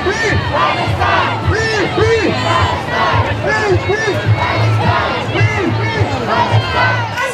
As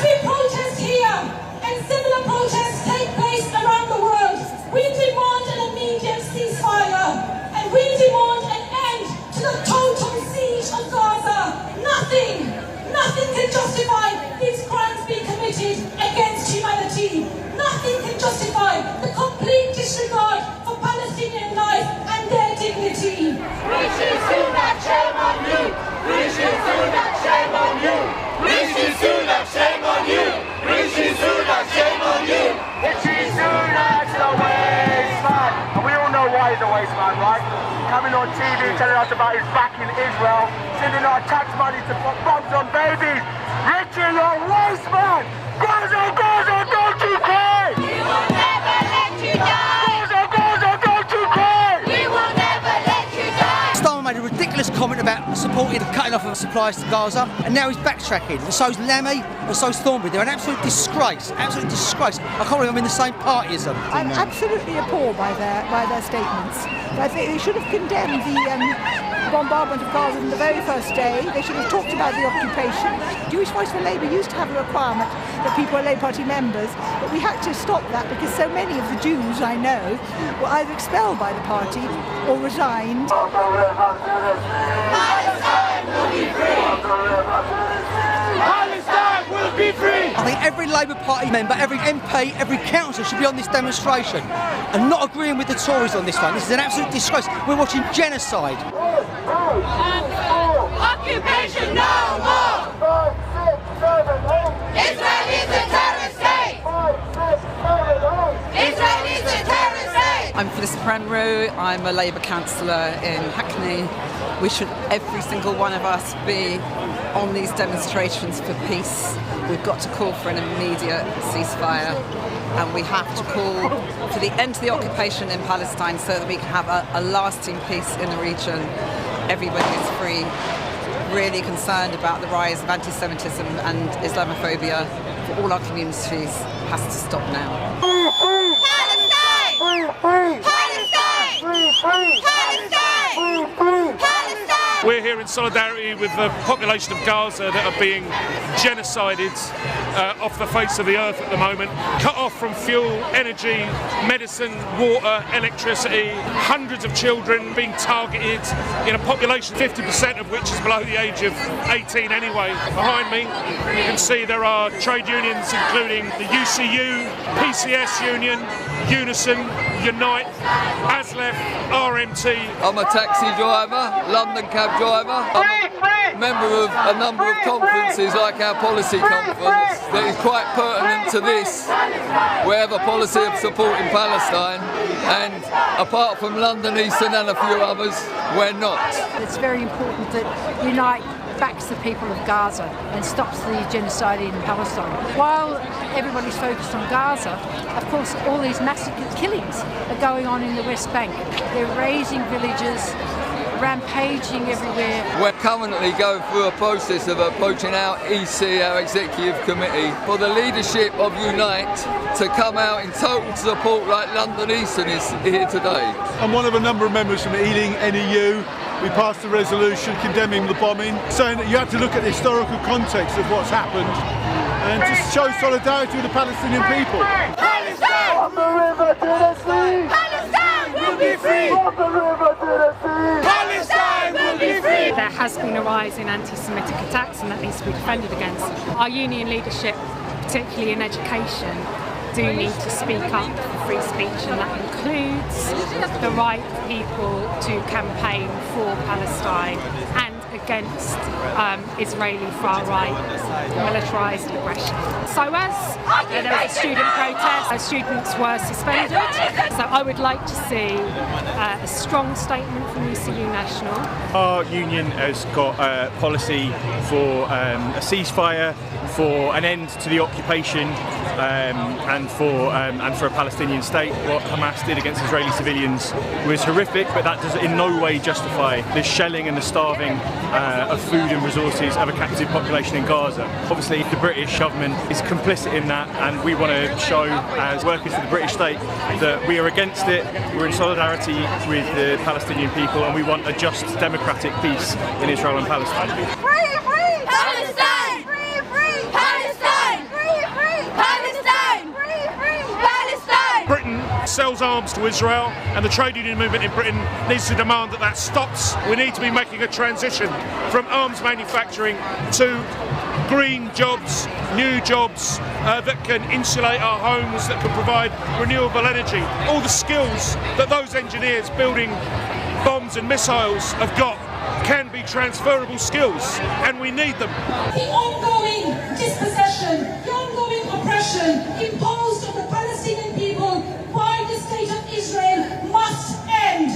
we protest here and similar protests take place around the world, we demand an immediate ceasefire and we demand an end to the total siege of Gaza. Nothing can justify these crimes being committed against humanity. Nothing can justify the complete disregard for Palestinian life and their dignity. Rishi Sunak, shame on you! Rishi Sunak, shame on you! Rishi Sunak, shame on you! Rishi Sunak, shame on you! Rishi Sunak's a waste man! And we all know why he's a waste man, right? Coming on TV telling us about his back in Israel, sending our tax money to put bombs on babies! Richie, you're a waste man! Gaza, Gaza, don't you cry! We will never let you die! Gaza, Gaza, don't you cry! We will never let you die! Starmer made a ridiculous comment about supporting the cutting off of supplies to Gaza, and now he's backtracking. And so's Lemmy, and so's Thornbury. They're an absolute disgrace, absolute disgrace. I can't believe I'm in the same party as them. I'm absolutely appalled by their statements. I think they should have condemned the bombardment of Gaza on the very first day. They should have talked about the occupation. Jewish Voice for Labour used to have a requirement that people are Labour Party members, but we had to stop that because so many of the Jews I know were either expelled by the party or resigned. Palestine will be free! Palestine will be free! I think every Labour Party member, every MP, every councillor should be on this demonstration and not agreeing with the Tories on this one. This is an absolute disgrace. We're watching genocide. Occupation no more! 5, 6, 7, 8. Israel is a terrorist state! 5, 6, 7, 8. Israel is a terrorist state! I'm Phyllis Prenroe, I'm a Labour councillor in Hackney. We should, every single one of us, be on these demonstrations for peace. We've got to call for an immediate ceasefire, and we have to call for the end to the occupation in Palestine so that we can have a lasting peace in the region. Everybody is free. Really concerned about the rise of anti-Semitism and Islamophobia for all our communities has to stop now. Palestine! Palestine! Palestine! Palestine! We're here in solidarity with the population of Gaza that are being genocided off the face of the earth at the moment. Cut off from fuel, energy, medicine, water, electricity. Hundreds of children being targeted in a population 50% of which is below the age of 18 anyway. Behind me you can see there are trade unions including the UCU, PCS Union, Unison, Unite, ASLEF, RMT. I'm a taxi driver, London cab driver. I'm a member of a number of conferences like our policy conference that is quite pertinent to this. We have a policy of supporting Palestine, and apart from London Eastern and a few others, we're not. It's very important that Unite backs the people of Gaza and stops the genocide in Palestine. While everybody's focused on Gaza, of course all these massive killings are going on in the West Bank. They're razing villages, rampaging everywhere. We're currently going through a process of approaching our EC, our Executive Committee, for the leadership of Unite to come out in total support like London Eastern is here today. I'm one of a number of members from Ealing, NEU. We passed a resolution condemning the bombing, saying that you have to look at the historical context of what's happened and just show solidarity with the Palestinian people. Palestine! From the river to the sea! Palestine will be free! From the river to the sea! Palestine will be free! There has been a rise in anti-Semitic attacks, and that needs to be defended against. Our union leadership, particularly in education, do need to speak up for free speech, and that includes the right of people to campaign for Palestine and against Israeli far-right militarised aggression. So as there was a student protest, students were suspended. So I would like to see a strong statement from UCU National. Our union has got a policy for a ceasefire, for an end to the occupation, and for a Palestinian state. What Hamas did against Israeli civilians was horrific, but that does in no way justify the shelling and the starving of food and resources of a captive population in Gaza. Obviously, the British government is complicit in that, and we want to show, as workers for the British state, that we are against it. We're in solidarity with the Palestinian people, and we want a just, democratic peace in Israel and Palestine. Free, free Palestine! Free, free Palestine! Free, free Palestine! Free, free Palestine! Britain sells arms to Israel, and the trade union movement in Britain needs to demand that that stops. We need to be making a transition from arms manufacturing to green jobs, new jobs that can insulate our homes, that can provide renewable energy. All the skills that those engineers building bombs and missiles have got can be transferable skills, and we need them. The ongoing dispossession, the ongoing oppression imposed on the Palestinian people by the state of Israel must end.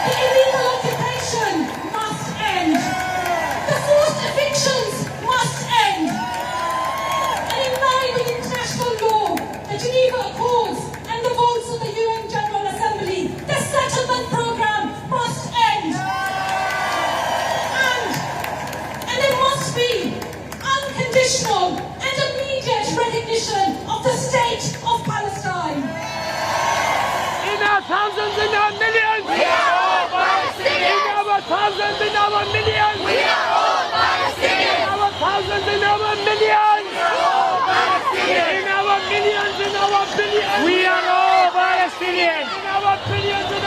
The illegal occupation must end. The forced evictions must end. And in line with international law, the Geneva Accords and the votes of the UN General Assembly, the settlement program must end. And there must be unconditional and immediate recognition of the state of Palestine. In our thousands, in our millions, we are all Palestinians. In our thousands, in our millions, we are all Palestinians. In our thousands, in our millions, we are all Palestinians. In our millions, in our billions, we are all Palestinians. In our billions, in